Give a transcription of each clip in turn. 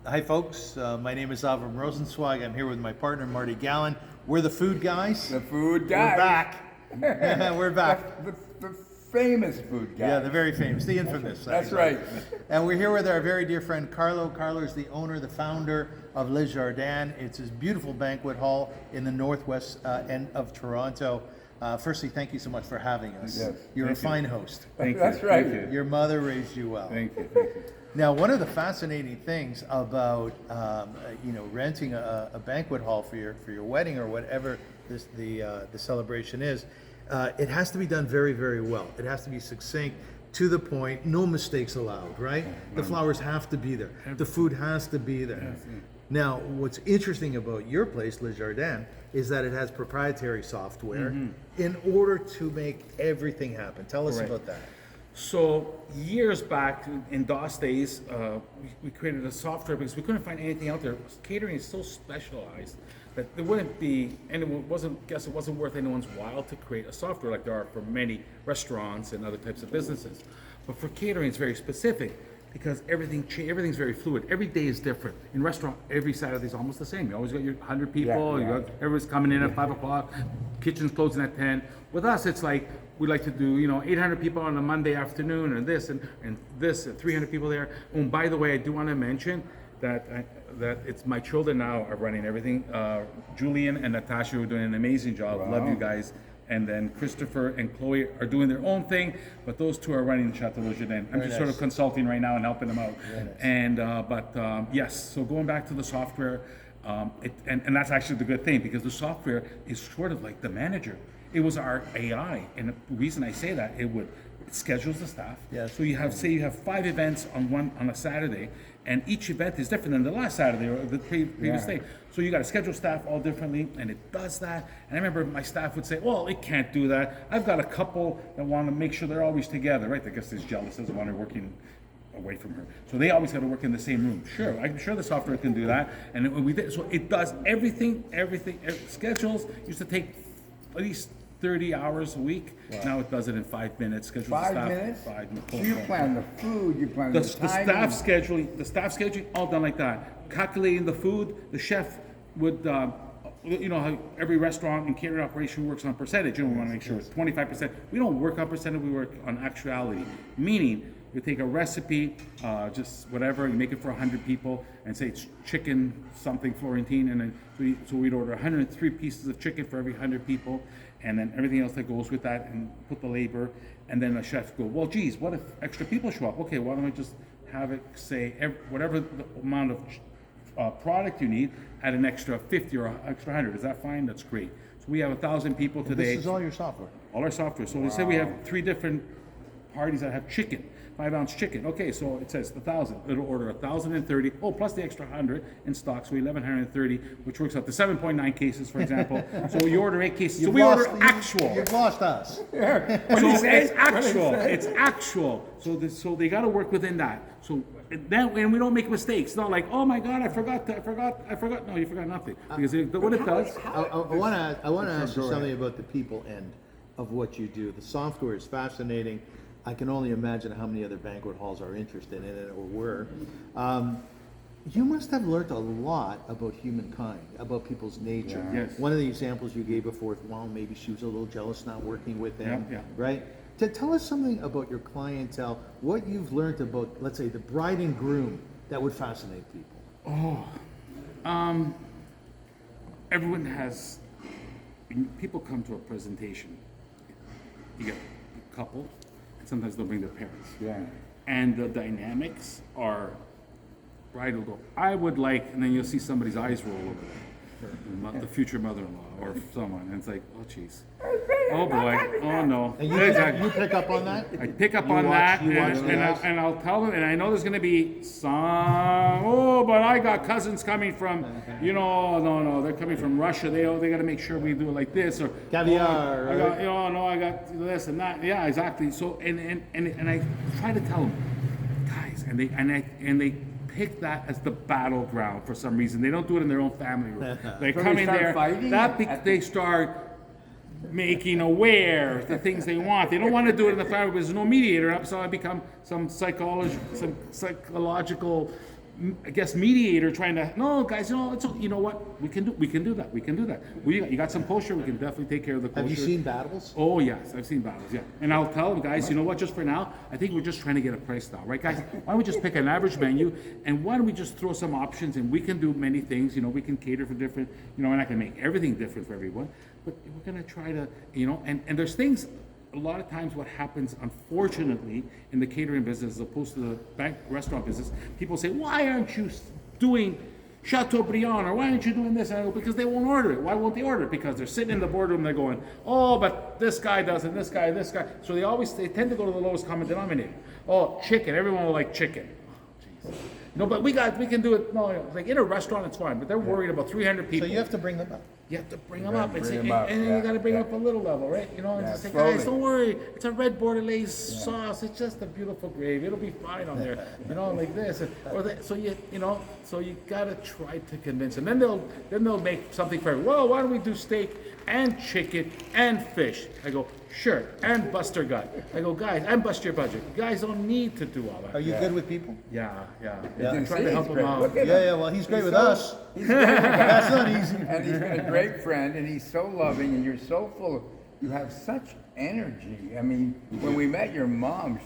Hi, folks. My name is Avrum Rosenzweig. I'm here with my partner, Marty Gallen. We're the food guys. The food guys. We're back. We're back. The famous food guys. Yeah, the very famous, the infamous. That's right. And we're here with our very dear friend Carlo. Carlo is the owner, the founder of Le Jardin. It's his beautiful banquet hall in the northwest end of Toronto. Firstly, thank you so much for having us. Yes. You're a fine host. Thank you. That's right. Thank you. Your mother raised you well. Thank you. Thank you. Now, one of the fascinating things about renting a banquet hall for your wedding or whatever the celebration is, it has to be done very, very well. It has to be succinct, to the point, no mistakes allowed, right? The flowers have to be there. The food has to be there. Now, what's interesting about your place, Le Jardin, is that it has proprietary software in order to make everything happen. Tell us Correct. about that. So years back in DOS days, we created a software because we couldn't find anything out there. Catering is so specialized that there wouldn't be anyone it wasn't worth anyone's while to create a software like there are for many restaurants and other types of businesses. But for catering, it's very specific because everything's very fluid. Every day is different. In restaurant, every Saturday is almost the same. You always got your 100 people. Yeah. You got everyone's coming in at 5 o'clock. Kitchen's closing at 10. With us, it's like we like to do 800 people on a Monday afternoon and this and this and 300 people there. And by the way, I do want to mention that it's my children now are running everything. Julian and Natasha are doing an amazing job. Wow. Love you guys. And then Christopher and Chloe are doing their own thing, but those two are running Chateau Le Jardin. I'm Very just sort of nice. consulting right now and helping them out. Very nice. And yes, so going back to the software, and that's actually the good thing because the software is sort of like the manager. It was our AI, and the reason I say that it schedules the staff. Yes. So you have 5 events on a Saturday, and each event is different than the last Saturday or the previous Yeah. day. So you got to schedule staff all differently, and it does that. And I remember my staff would say, "Well, it can't do that. I've got a couple that want to make sure they're always together, right? I guess there's jealous as one are working away from her, so they always got to work in the same room. Sure, I'm sure the software can do that, and we did. So it does everything. Schedules used to take at least 30 hours a week. Now it does it in 5 minutes. Schedules the 5 staff, minutes? 5 minutes. So you plan the food, you plan The the staff timing. scheduling, all done like that. Calculating the food, the chef would, how every restaurant and catering operation works on percentage. We want to make sure it's 25%. We don't work on percentage, we work on actuality. Meaning, you take a recipe, just whatever, you make it for 100 people, and say it's chicken something Florentine, and then so we'd order 103 pieces of chicken for every 100 people, and then everything else that goes with that, and put the labor, and then the chef go, well, geez, what if extra people show up? Okay, why don't we just have it say whatever the amount of product you need, add an extra 50 or extra 100. Is that fine? That's great. So we have 1,000 people today. This is all your software. All our software. So we say we have 3 different parties that have chicken, 5-ounce chicken. Okay, so it says 1,000. It'll order 1,030. Oh, plus the extra 100 in stock, so 1,130, which works out to 7.9 cases, for example. So you order 8 cases. So we order actual. You've lost us. So it's actual. It's actual. So they got to work within that. So that, and we don't make mistakes. It's not like, oh my God, I forgot. No, you forgot nothing. Because what it does. I want to ask you something about the people end of what you do. The software is fascinating. I can only imagine how many other banquet halls are interested in it or were. You must have learned a lot about humankind, about people's nature. Yeah. Yes. One of the examples you gave before, well, maybe she was a little jealous not working with them, Yeah. right? To tell us something about your clientele, what you've learned about, let's say, the bride and groom that would fascinate people. Everyone has. When people come to a presentation, you get a couple, and sometimes they'll bring their parents. Yeah. And the dynamics are, bride will go, I would like, and then you'll see somebody's eyes roll over there. The future mother-in-law or someone, and it's like, oh jeez, oh boy, oh no. And you pick up on that? I pick up You on watch- that, you watch the eyes? and I'll tell them, and I know there's going to be some. Oh, but I got cousins coming from, no, they're coming from Russia. They got to make sure we do it like this or Caviar, I right? got, I got this and that. Yeah, exactly. So and I try to tell them, guys, and they pick that as the battleground for some reason. They don't do it in their own family room. They So come they in start there. fighting? They start making aware the things they want. They don't want to do it in the family because there's no mediator up, so I become some psychological I guess mediator trying to, no guys, it's, you know what, we can do that. You got some kosher, we can definitely take care of the kosher. Have you seen battles? Oh yes, I've seen battles, yeah. And I'll tell them, guys, you know what, just for now, I think we're just trying to get a price down, right guys? Why don't we just pick an average menu, and why don't we just throw some options, and we can do many things, we can cater for different, we're not gonna make everything different for everyone, but we're gonna try to, and there's things, a lot of times what happens, unfortunately, in the catering business as opposed to the restaurant business, people say, why aren't you doing Chateaubriand, or why aren't you doing this? And I go, because they won't order it. Why won't they order it? Because they're sitting in the boardroom, they're going, oh, but this guy doesn't, this guy. So they tend to go to the lowest common denominator. Oh, chicken, everyone will like chicken. Oh, jeez. But we can do it. No, like in a restaurant, it's fine. But they're worried about 300 So people. you have to bring them up. You have to bring them gotta up, and, bring say, them up, and then yeah, you got to bring yeah. up a little level, right? And Yeah, just say, slowly. guys, don't worry, it's a red bordelaise sauce. It's just a beautiful gravy. It'll be fine on there, like this. So you got to try to convince them. Then they'll make something for everyone. Well, why don't we do steak and chicken and fish? I go, sure, and bust their gut. I go, guys, and bust your budget. You guys don't need to do all that. Are you good with people? Yeah. Yeah. I'm trying to See, help he's them great. out. Look at Yeah, well, he's great with so- us. He's great with us. That's not easy. And he's been a great friend, and he's so loving, and you're so full of, you have such energy. I mean, when we met your mom,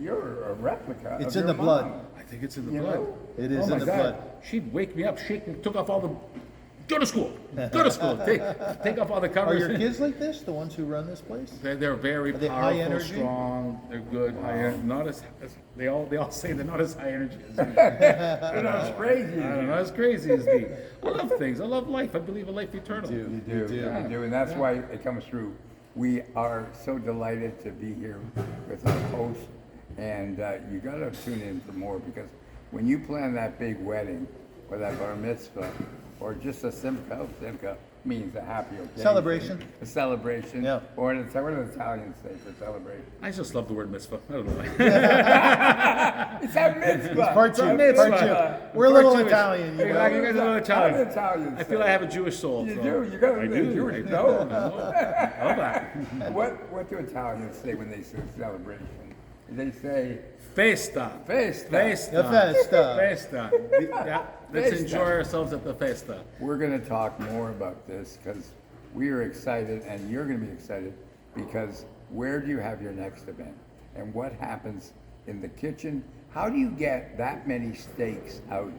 you're a replica It's of in your the blood. mom. I think it's in the You blood. know? It is Oh in my the God. blood. She'd wake me up, shake me, took off all the. Go to school. Take off all the Are covers. your kids like this, the ones who run this place? They're very Are they powerful, high energy? strong. They're good. High, not as they all say they're not as high energy as me. You're not as crazy. I don't know, as crazy as me. I love things. I love life. I believe in life eternal. You do, and that's why it comes through. We are so delighted to be here with our host, and you got to tune in for more, because when you plan that big wedding, or that bar mitzvah, or just a simcha means a happy occasion. Celebration. A celebration. Yeah. Or what do Italians say for celebration? I just love the word mitzvah. I don't know why. It's a mitzvah. Part It's a two. mitzvah. Part two. We're a little Jewish. Italian. You Hey, know? like you guys are a little Italian. I'm Italian. I feel I have a Jewish soul. You so- do. You got I a do. Jewish I do. soul. I love that. What do Italians say when they say celebration? They say Festa. festa. Festa. The festa. Festa. Yeah, let's Festa. enjoy ourselves at the festa. We're going to talk more about this because we are excited, and you're going to be excited, because where do you have your next event? And what happens in the kitchen? How do you get that many steaks out?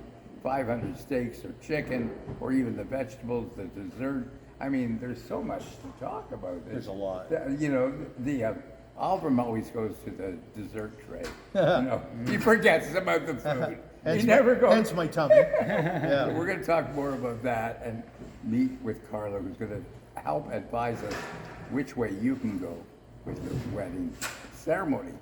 500 steaks or chicken, or even the vegetables, the dessert. I mean, there's so much to talk about. There's a lot. The Avrum always goes to the dessert tray. He forgets about the food. Hence He never goes. Hence my tummy. So Yeah. we're going to talk more about that and meet with Carla, who's going to help advise us which way you can go with your wedding ceremony.